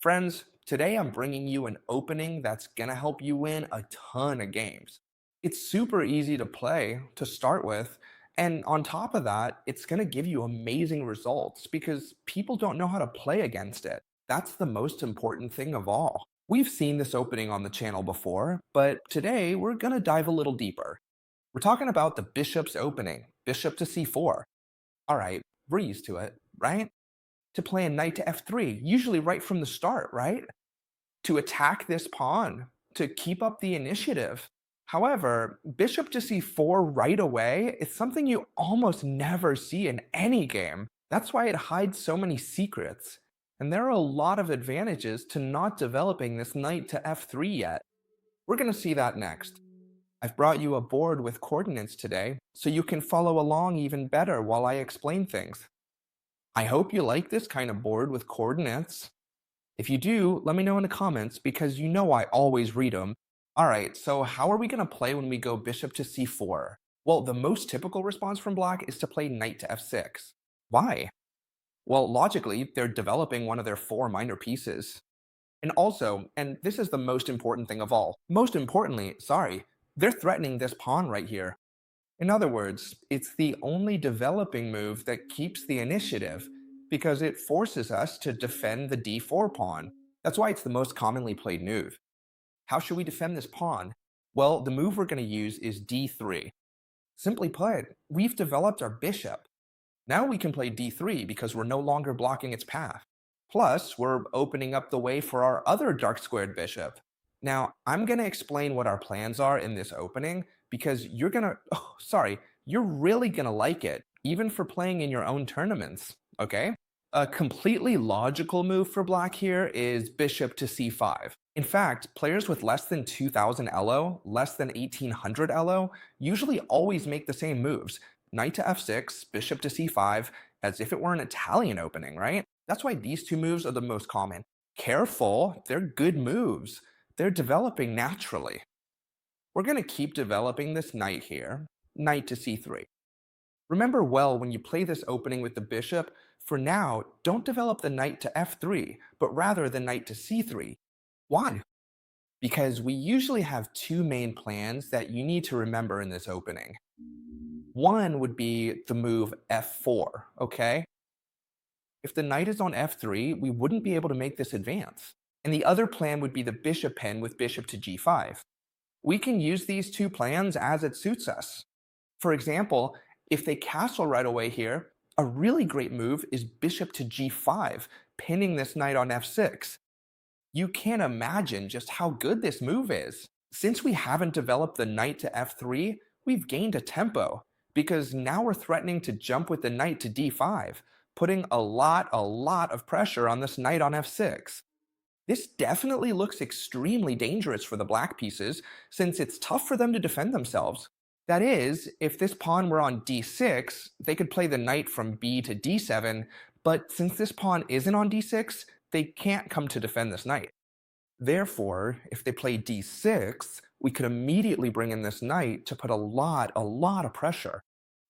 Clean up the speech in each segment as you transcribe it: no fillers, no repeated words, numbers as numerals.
Friends, today I'm bringing you an opening that's gonna help you win a ton of games. It's super easy to play to start with, and on top of that, it's gonna give you amazing results because people don't know how to play against it. That's the most important thing of all. We've seen this opening on the channel before, but today we're gonna dive a little deeper. We're talking about the bishop's opening, bishop to c4. All right, we're used to it, right? To play a knight to f3, usually right from the start, right? To attack this pawn, to keep up the initiative. However, bishop to c4 right away is something you almost never see in any game. That's why it hides so many secrets. And there are a lot of advantages to not developing this knight to f3 yet. We're going to see that next. I've brought you a board with coordinates today, so you can follow along even better while I explain things. I hope you like this kind of board with coordinates. If you do, let me know in the comments because you know I always read them. Alright, so how are we going to play when we go bishop to c4? Well, the most typical response from black is to play knight to f6. Why? Well, logically, they're developing one of their four minor pieces. And also, and this is the most important thing of all, most importantly, they're threatening this pawn right here. In other words, it's the only developing move that keeps the initiative because it forces us to defend the d4 pawn. That's why it's the most commonly played move. How should we defend this pawn? Well, the move we're going to use is d3. Simply put, we've developed our bishop. Now we can play d3 because we're no longer blocking its path. Plus, we're opening up the way for our other dark squared bishop. Now, I'm going to explain what our plans are in this opening because you're really going to like it, even for playing in your own tournaments, okay? A completely logical move for black here is bishop to c5. In fact, players with less than 2000 elo, less than 1800 elo, usually always make the same moves. Knight to f6, bishop to c5, as if it were an Italian opening, right? That's why these two moves are the most common. Careful, they're good moves. They're developing naturally. We're going to keep developing this knight here, knight to c3. Remember well when you play this opening with the bishop, for now, don't develop the knight to f3, but rather the knight to c3. Why? Because we usually have two main plans that you need to remember in this opening. One would be the move f4, okay? If the knight is on f3, we wouldn't be able to make this advance. And the other plan would be the bishop pen with bishop to g5. We can use these two plans as it suits us. For example, if they castle right away here, a really great move is bishop to g5, pinning this knight on f6. You can't imagine just how good this move is. Since we haven't developed the knight to f3, we've gained a tempo, because now we're threatening to jump with the knight to d5, putting a lot of pressure on this knight on f6. This definitely looks extremely dangerous for the black pieces, since it's tough for them to defend themselves. That is, if this pawn were on d6, they could play the knight from b to d7, but since this pawn isn't on d6, they can't come to defend this knight. Therefore, if they play d6, we could immediately bring in this knight to put a lot of pressure.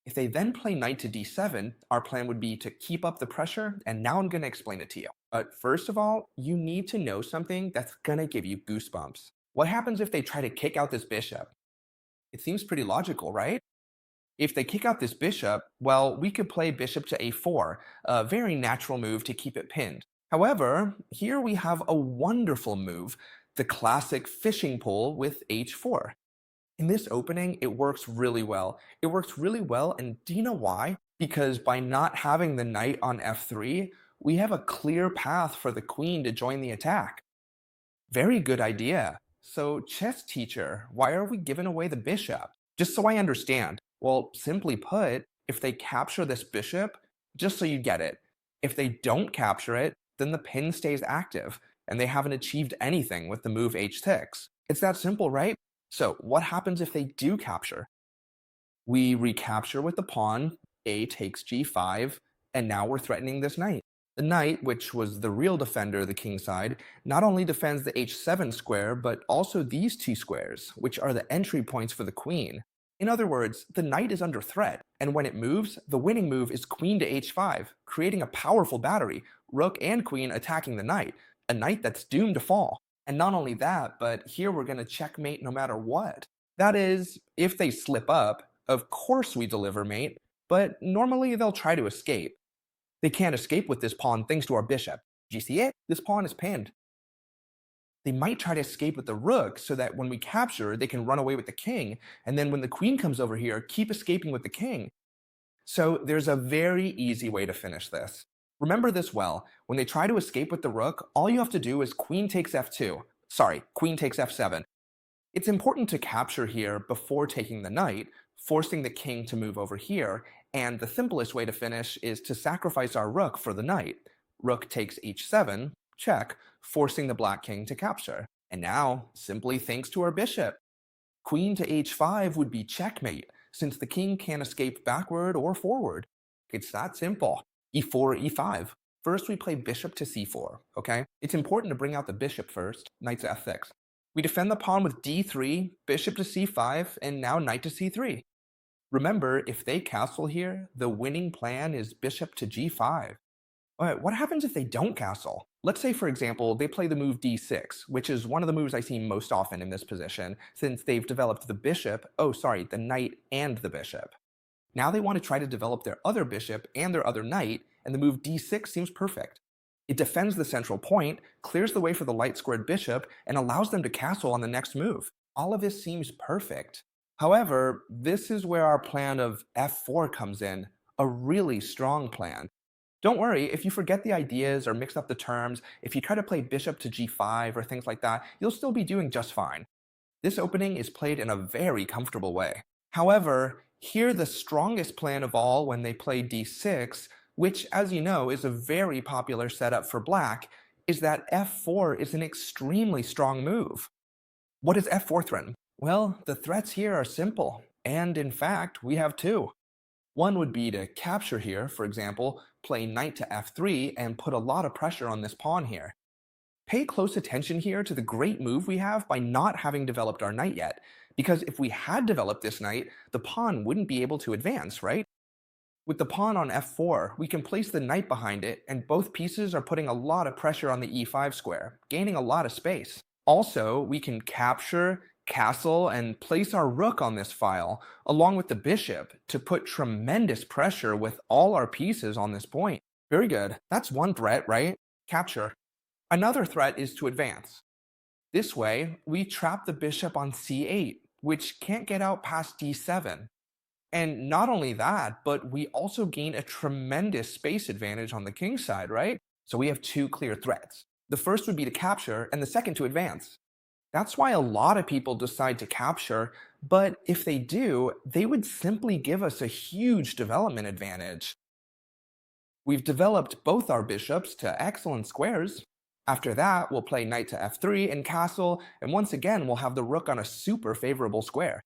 If they then play knight to d7, our plan would be to keep up the pressure, and now I'm going to explain it to you. But first of all, you need to know something that's going to give you goosebumps. What happens if they try to kick out this bishop? It seems pretty logical, right? If they kick out this bishop, well, we could play bishop to a4, a very natural move to keep it pinned. However, here we have a wonderful move, the classic fishing pole with h4. In this opening, it works really well. It works really well, and do you know why? Because by not having the knight on f3, we have a clear path for the queen to join the attack. Very good idea. So, chess teacher, why are we giving away the bishop? Just so I understand. Well, simply put, if they capture this bishop, just so you get it, if they don't capture it, then the pin stays active, and they haven't achieved anything with the move h6. It's that simple, right? So, what happens if they do capture? We recapture with the pawn, a takes g5, and now we're threatening this knight. The knight, which was the real defender of the king side, not only defends the h7 square, but also these two squares, which are the entry points for the queen. In other words, the knight is under threat, and when it moves, the winning move is queen to h5, creating a powerful battery, rook and queen attacking the knight. a knight that's doomed to fall. And not only that, but here we're going to checkmate no matter what. That is, if they slip up, of course we deliver mate, but normally they'll try to escape. They can't escape with this pawn thanks to our bishop. Do you see it? This pawn is pinned. They might try to escape with the rook so that when we capture, they can run away with the king, and then when the queen comes over here, keep escaping with the king. So there's a very easy way to finish this. Remember this well, when they try to escape with the rook, all you have to do is queen takes f2. Sorry, queen takes f7. It's important to capture here before taking the knight, forcing the king to move over here, and the simplest way to finish is to sacrifice our rook for the knight. Rook takes h7, check, forcing the black king to capture. And now, simply thanks to our bishop, queen to h5 would be checkmate, since the king can't escape backward or forward. It's that simple. e4, e5. First we play bishop to c4, okay? It's important to bring out the bishop first, knight to f6. We defend the pawn with d3, bishop to c5, and now knight to c3. Remember, if they castle here, the winning plan is bishop to g5. Alright, what happens if they don't castle? Let's say, for example, they play the move d6, which is one of the moves I see most often in this position, since they've developed the bishop, the knight and the bishop. Now they want to try to develop their other bishop and their other knight, and the move d6 seems perfect. It defends the central point, clears the way for the light-squared bishop, and allows them to castle on the next move. All of this seems perfect. However, this is where our plan of f4 comes in, a really strong plan. Don't worry, if you forget the ideas or mix up the terms, if you try to play bishop to g5 or things like that, you'll still be doing just fine. This opening is played in a very comfortable way. However, here the strongest plan of all when they play d6, which as you know is a very popular setup for black, is that f4 is an extremely strong move. What does f4 threaten? Well, the threats here are simple, and in fact, we have two. One would be to capture here, for example, play knight to f3 and put a lot of pressure on this pawn here. Pay close attention here to the great move we have by not having developed our knight yet, because if we had developed this knight, the pawn wouldn't be able to advance, right? With the pawn on f4, we can place the knight behind it, and both pieces are putting a lot of pressure on the e5 square, gaining a lot of space. Also, we can capture, castle, and place our rook on this file, along with the bishop, to put tremendous pressure with all our pieces on this point. Very good. That's one threat, right? Capture. Another threat is to advance. This way, we trap the bishop on c8, which can't get out past d7. And not only that, but we also gain a tremendous space advantage on the king's side, right? So we have two clear threats. The first would be to capture, and the second to advance. That's why a lot of people decide to capture, but if they do, they would simply give us a huge development advantage. We've developed both our bishops to excellent squares. After that, we'll play knight to f3 and castle, and once again we'll have the rook on a super favorable square.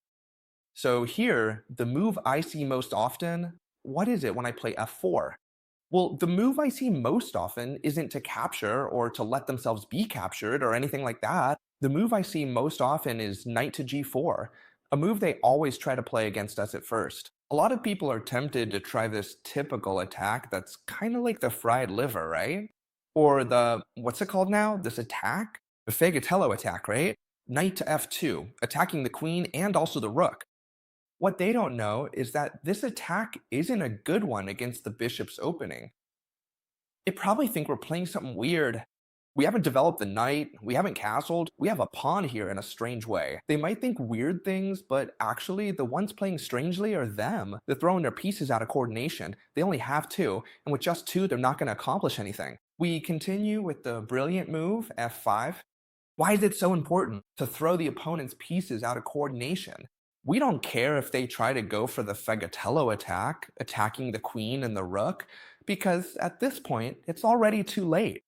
So here, the move I see most often, what is it when I play f4? Well, the move I see most often isn't to capture or to let themselves be captured or anything like that. The move I see most often is knight to g4, a move they always try to play against us at first. A lot of people are tempted to try this typical attack that's kind of like the fried liver, right? Or what's it called now? This attack? The Fagatello attack, right? Knight to f2, attacking the queen and also the rook. What they don't know is that this attack isn't a good one against the bishop's opening. They probably think we're playing something weird. We haven't developed the knight, we haven't castled, we have a pawn here in a strange way. They might think weird things, but actually the ones playing strangely are them. They're throwing their pieces out of coordination. They only have two, and with just two they're not going to accomplish anything. We continue with the brilliant move, f5. Why is it so important to throw the opponent's pieces out of coordination? We don't care if they try to go for the Fagatello attack, attacking the queen and the rook, because at this point, it's already too late.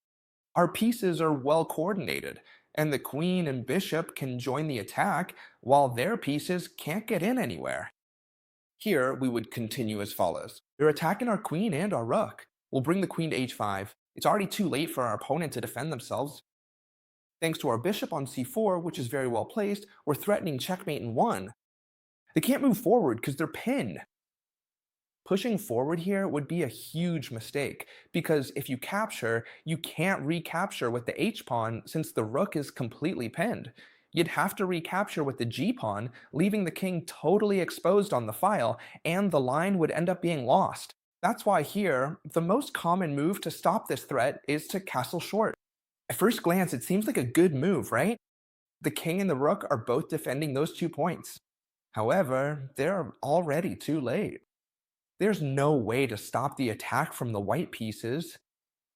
Our pieces are well coordinated, and the queen and bishop can join the attack while their pieces can't get in anywhere. Here, we would continue as follows. They're attacking our queen and our rook. We'll bring the queen to h5. It's already too late for our opponent to defend themselves. Thanks to our bishop on c4, which is very well placed, we're threatening checkmate in 1. They can't move forward because they're pinned. Pushing forward here would be a huge mistake, because if you capture, you can't recapture with the h-pawn since the rook is completely pinned. You'd have to recapture with the g-pawn, leaving the king totally exposed on the file, and the line would end up being lost. That's why here, the most common move to stop this threat is to castle short. At first glance, it seems like a good move, right? The king and the rook are both defending those 2 points. However, they're already too late. There's no way to stop the attack from the white pieces.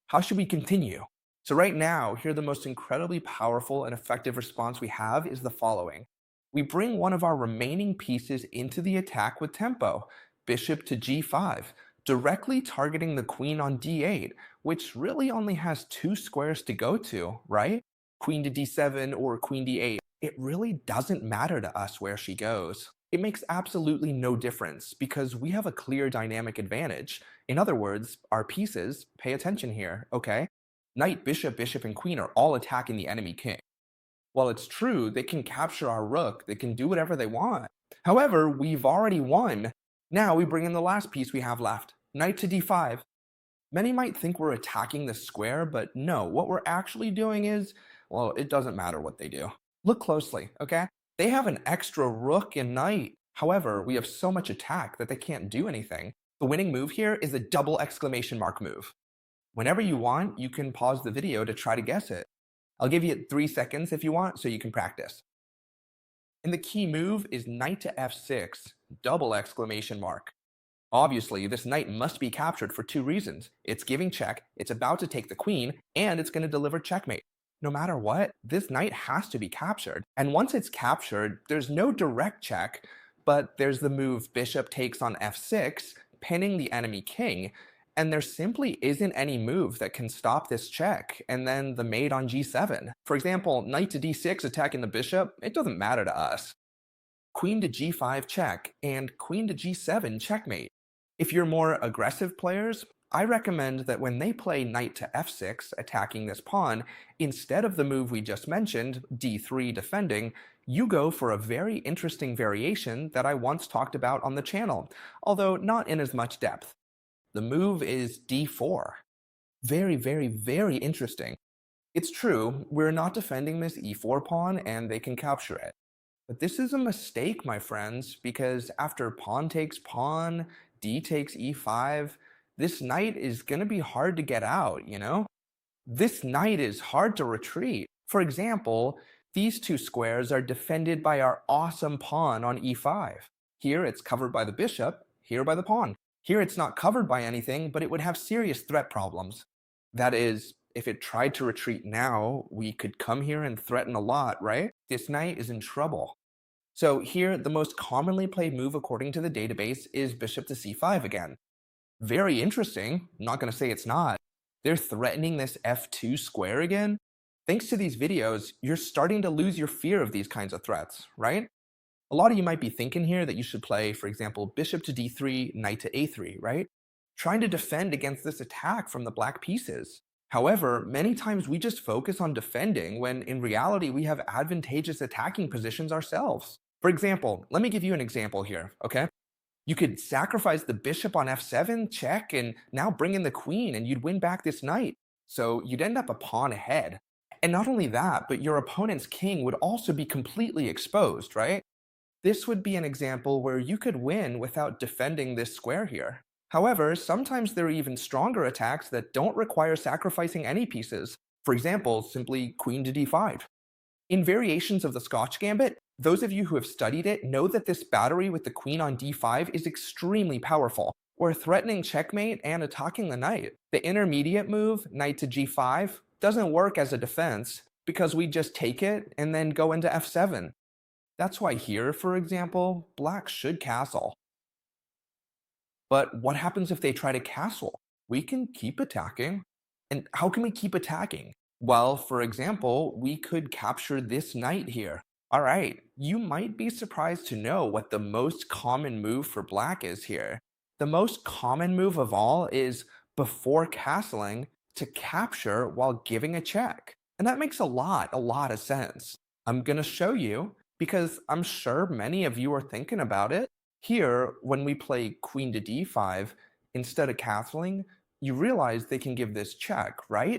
How should we continue? So right now, here the most incredibly powerful and effective response we have is the following. We bring one of our remaining pieces into the attack with tempo, bishop to g5, directly targeting the queen on d8, which really only has 2 squares to go to, right? Queen to d7 or queen d8. It really doesn't matter to us where she goes. It makes absolutely no difference because we have a clear dynamic advantage. In other words, our pieces, pay attention here, okay? Knight, bishop, bishop, and queen are all attacking the enemy king. While it's true they can capture our rook, they can do whatever they want. However, we've already won. Now we bring in the last piece we have left, knight to d5. Many might think we're attacking the square, but no, what we're actually doing is, well, it doesn't matter what they do. Look closely, okay? They have an extra rook and knight. However, we have so much attack that they can't do anything. The winning move here is a double exclamation mark move. Whenever you want, you can pause the video to try to guess it. I'll give you 3 seconds if you want so you can practice. And the key move is knight to f6, double exclamation mark. Obviously, this knight must be captured for 2 reasons. It's giving check, it's about to take the queen, and it's going to deliver checkmate. No matter what, this knight has to be captured. And once it's captured, there's no direct check, but there's the move bishop takes on f6, pinning the enemy king, and there simply isn't any move that can stop this check, and then the mate on g7. For example, knight to d6 attacking the bishop, it doesn't matter to us. Queen to g5 check, and queen to g7 checkmate. If you're more aggressive players, I recommend that when they play knight to f6 attacking this pawn, instead of the move we just mentioned, d3 defending, you go for a very interesting variation that I once talked about on the channel, although not in as much depth. The move is d4. Very, very, very interesting. It's true, we're not defending this e4 pawn and they can capture it. But this is a mistake, my friends, because after pawn takes pawn, d takes e5, this knight is going to be hard to get out, you know? This knight is hard to retreat. For example, these 2 squares are defended by our awesome pawn on e5. Here it's covered by the bishop, here by the pawn. Here it's not covered by anything, but it would have serious threat problems. That is, if it tried to retreat now, we could come here and threaten a lot, right? This knight is in trouble. So here, the most commonly played move according to the database is bishop to c5 again. Very interesting, not going to say it's not. They're threatening this f2 square again. Thanks to these videos, you're starting to lose your fear of these kinds of threats, right? A lot of you might be thinking here that you should play, for example, bishop to d3, knight to a3, right? Trying to defend against this attack from the black pieces. However, many times we just focus on defending when in reality we have advantageous attacking positions ourselves. For example, let me give you an example here, okay? You could sacrifice the bishop on f7, check, and now bring in the queen and you'd win back this knight. So you'd end up a pawn ahead. And not only that, but your opponent's king would also be completely exposed, right? This would be an example where you could win without defending this square here. However, sometimes there are even stronger attacks that don't require sacrificing any pieces. For example, simply queen to d5. In variations of the Scotch Gambit, those of you who have studied it know that this battery with the queen on d5 is extremely powerful. We're threatening checkmate and attacking the knight. The intermediate move, knight to g5, doesn't work as a defense because we just take it and then go into f7. That's why here, for example, black should castle. But what happens if they try to castle? We can keep attacking. And how can we keep attacking? Well, for example, we could capture this knight here. All right, you might be surprised to know what the most common move for black is here. The most common move of all is, before castling, to capture while giving a check. And that makes a lot of sense. I'm gonna show you, because I'm sure many of you are thinking about it. Here, when we play queen to d5, instead of castling, you realize they can give this check, right?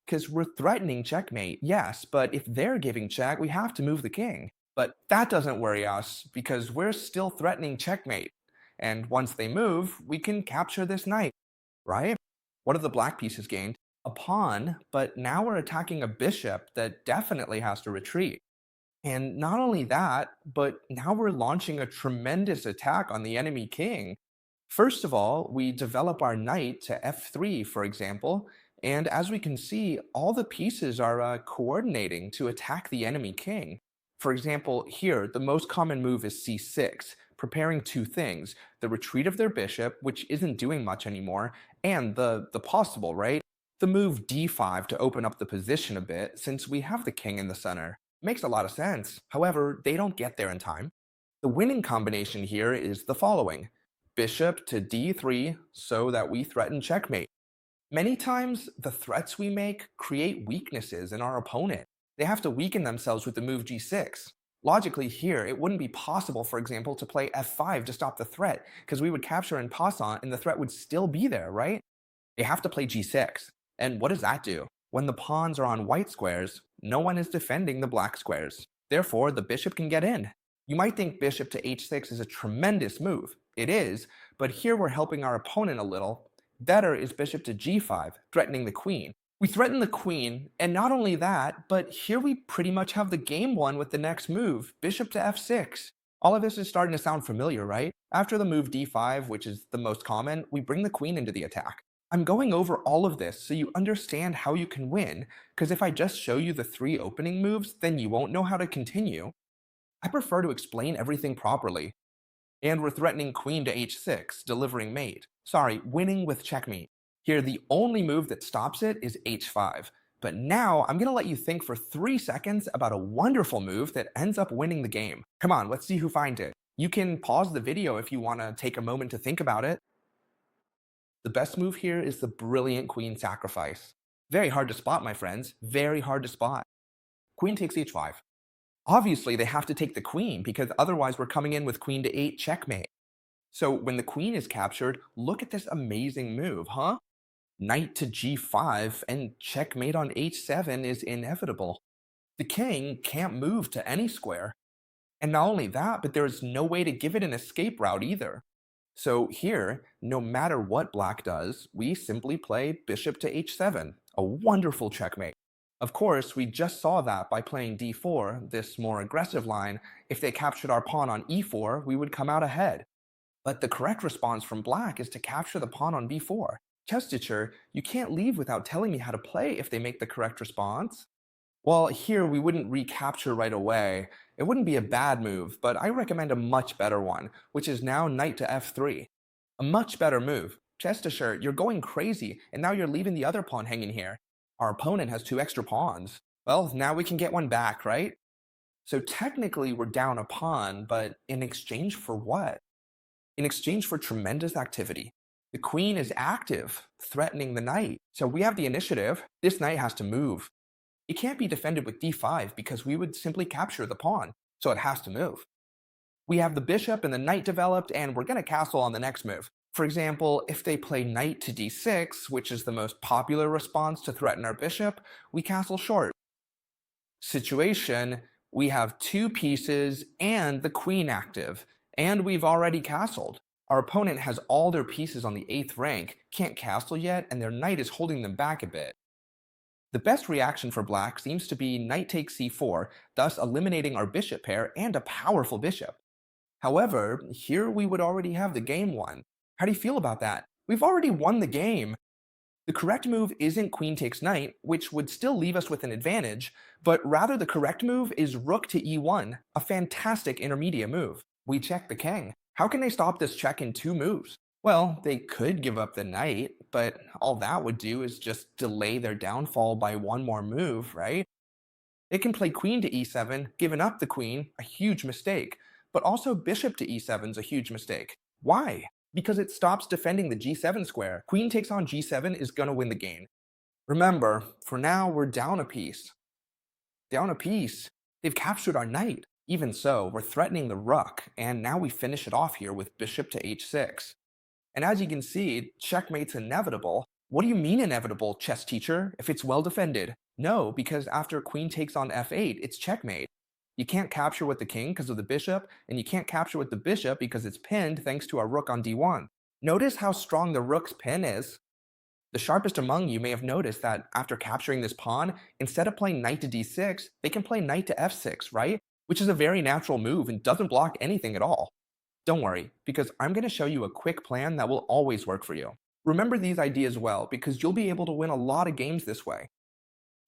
Because we're threatening checkmate, yes, but if they're giving check, we have to move the king. But that doesn't worry us, because we're still threatening checkmate. And once they move, we can capture this knight, right? What have the black pieces gained? A pawn, but now we're attacking a bishop that definitely has to retreat. And not only that, but now we're launching a tremendous attack on the enemy king. First of all, we develop our knight to f3, for example, and as we can see, all the pieces are coordinating to attack the enemy king. For example, here, the most common move is c6, preparing two things: the retreat of their bishop, which isn't doing much anymore, and the possible, right? The move d5 to open up the position a bit, since we have the king in the center. Makes a lot of sense. However, they don't get there in time. The winning combination here is the following: bishop to d3 so that we threaten checkmate. Many times, the threats we make create weaknesses in our opponent. They have to weaken themselves with the move g6. Logically here, it wouldn't be possible, for example, to play f5 to stop the threat, because we would capture en passant and the threat would still be there, right? They have to play g6. And what does that do? When the pawns are on white squares, no one is defending the black squares. Therefore, the bishop can get in. You might think bishop to h6 is a tremendous move. It is, but here we're helping our opponent a little. Better is bishop to g5, threatening the queen. We threaten the queen, and not only that, but here we pretty much have the game won with the next move, bishop to f6. All of this is starting to sound familiar, right? After the move d5, which is the most common, we bring the queen into the attack. I'm going over all of this so you understand how you can win, because if I just show you the three opening moves, then you won't know how to continue. I prefer to explain everything properly. And we're threatening queen to h6, delivering mate. Sorry, winning with checkmate. Here, the only move that stops it is h5. But now, I'm going to let you think for 3 seconds about a wonderful move that ends up winning the game. Come on, let's see who finds it. You can pause the video if you want to take a moment to think about it. The best move here is the brilliant queen sacrifice. Very hard to spot, my friends. Very hard to spot. Queen takes h5. Obviously, they have to take the queen, because otherwise we're coming in with queen to 8 checkmate. So when the queen is captured, look at this amazing move, huh? Knight to g5 and checkmate on h7 is inevitable. The king can't move to any square. And not only that, but there's no way to give it an escape route either. So here, no matter what black does, we simply play bishop to h7, a wonderful checkmate. Of course, we just saw that by playing d4, this more aggressive line. If they captured our pawn on e4, we would come out ahead. But the correct response from black is to capture the pawn on b4. Chess teacher, you can't leave without telling me how to play if they make the correct response. Well, here we wouldn't recapture right away. It wouldn't be a bad move, but I recommend a much better one, which is now knight to f3. A much better move. Chestershire, you're going crazy, and now you're leaving the other pawn hanging here. Our opponent has 2 extra pawns. Well, now we can get one back, right? So technically we're down a pawn, but in exchange for what? In exchange for tremendous activity. The queen is active, threatening the knight. So we have the initiative. This knight has to move. It can't be defended with d5 because we would simply capture the pawn, so it has to move. We have the bishop and the knight developed, and we're going to castle on the next move. For example, if they play knight to d6, which is the most popular response to threaten our bishop, we castle short. Situation, we have 2 pieces and the queen active, and we've already castled. Our opponent has all their pieces on the 8th rank, can't castle yet, and their knight is holding them back a bit. The best reaction for black seems to be knight takes c4, thus eliminating our bishop pair and a powerful bishop. However, here we would already have the game won. How do you feel about that? We've already won the game. The correct move isn't queen takes knight, which would still leave us with an advantage, but rather the correct move is rook to e1, a fantastic intermediate move. We check the king. How can they stop this check in 2 moves? Well, they could give up the knight, but all that would do is just delay their downfall by 1 more move, right? They can play queen to e7, giving up the queen, a huge mistake, but also bishop to e7 is a huge mistake. Why? Because it stops defending the g7 square. Queen takes on g7 is gonna win the game. Remember, for now we're down a piece. Down a piece. They've captured our knight. Even so, we're threatening the rook, and now we finish it off here with bishop to h6. And as you can see, checkmate's inevitable. What do you mean inevitable, chess teacher, if it's well defended? No, because after queen takes on f8, it's checkmate. You can't capture with the king because of the bishop, and you can't capture with the bishop because it's pinned thanks to our rook on d1. Notice how strong the rook's pin is. The sharpest among you may have noticed that after capturing this pawn, instead of playing knight to d6, they can play knight to f6, right? Which is a very natural move and doesn't block anything at all. Don't worry, because I'm going to show you a quick plan that will always work for you. Remember these ideas well, because you'll be able to win a lot of games this way.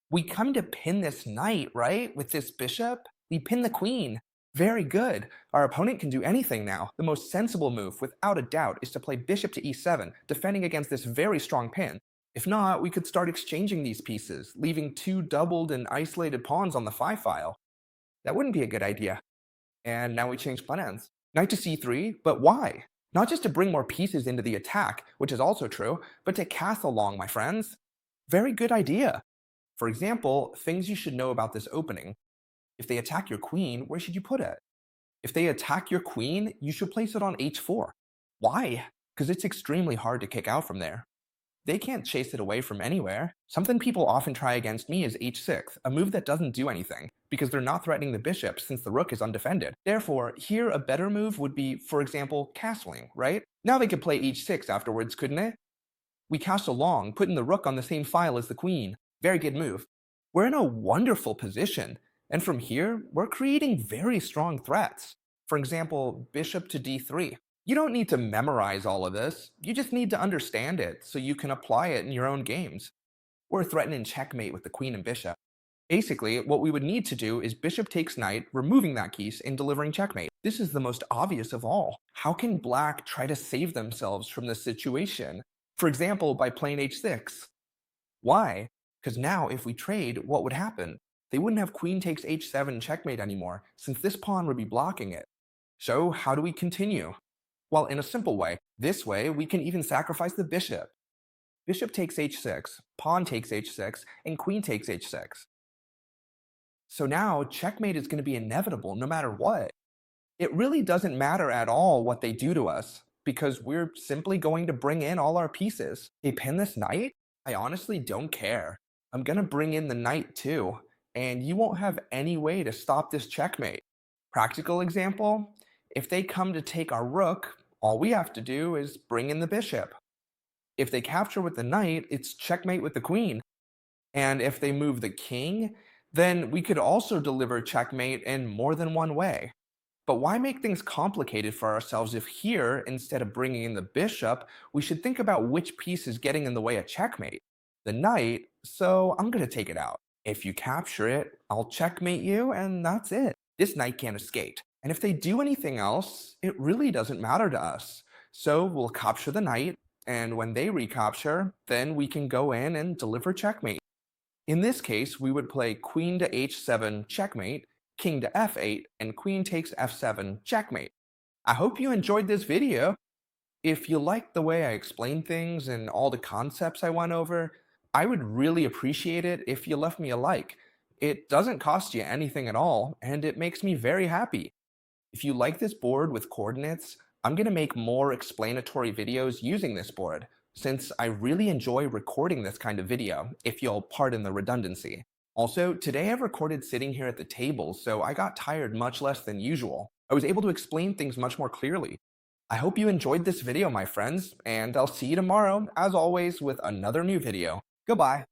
We come to pin this knight, right? With this bishop, we pin the queen. Very good. Our opponent can do anything now. The most sensible move, without a doubt, is to play bishop to e7, defending against this very strong pin. If not, we could start exchanging these pieces, leaving two doubled and isolated pawns on the 5 file. That wouldn't be a good idea. And now we change plans. Knight to c3, but why? Not just to bring more pieces into the attack, which is also true, but to castle long, my friends. Very good idea. For example, things you should know about this opening. If they attack your queen, where should you put it? If they attack your queen, you should place it on h4. Why? Because it's extremely hard to kick out from there. They can't chase it away from anywhere. Something people often try against me is h6, a move that doesn't do anything, because they're not threatening the bishop since the rook is undefended. Therefore, here a better move would be, for example, castling, right? Now they could play h6 afterwards, couldn't they? We castle long, putting the rook on the same file as the queen. Very good move. We're in a wonderful position, and from here, we're creating very strong threats. For example, bishop to d3. You don't need to memorize all of this, you just need to understand it so you can apply it in your own games. We're threatening checkmate with the queen and bishop. Basically, what we would need to do is bishop takes knight, removing that piece and delivering checkmate. This is the most obvious of all. How can black try to save themselves from this situation? For example, by playing h6. Why? Because now if we trade, what would happen? They wouldn't have queen takes h7 checkmate anymore, since this pawn would be blocking it. So how do we continue? Well, in a simple way. This way, we can even sacrifice the bishop. Bishop takes h6, pawn takes h6, and queen takes h6. So now, checkmate is going to be inevitable no matter what. It really doesn't matter at all what they do to us, because we're simply going to bring in all our pieces. They pin this knight? I honestly don't care. I'm going to bring in the knight too, and you won't have any way to stop this checkmate. Practical example? If they come to take our rook, all we have to do is bring in the bishop. If they capture with the knight, it's checkmate with the queen. And if they move the king, then we could also deliver checkmate in more than one way. But why make things complicated for ourselves if here, instead of bringing in the bishop, we should think about which piece is getting in the way of checkmate? The knight, so I'm going to take it out. If you capture it, I'll checkmate you, and that's it. This knight can't escape. And if they do anything else, it really doesn't matter to us. So we'll capture the knight, and when they recapture, then we can go in and deliver checkmate. In this case, we would play queen to h7 checkmate, king to f8, and queen takes f7 checkmate. I hope you enjoyed this video. If you liked the way I explained things and all the concepts I went over, I would really appreciate it if you left me a like. It doesn't cost you anything at all, and it makes me very happy. If you like this board with coordinates, I'm going to make more explanatory videos using this board, since I really enjoy recording this kind of video, if you'll pardon the redundancy. Also, today I recorded sitting here at the table, so I got tired much less than usual. I was able to explain things much more clearly. I hope you enjoyed this video, my friends, and I'll see you tomorrow, as always, with another new video. Goodbye.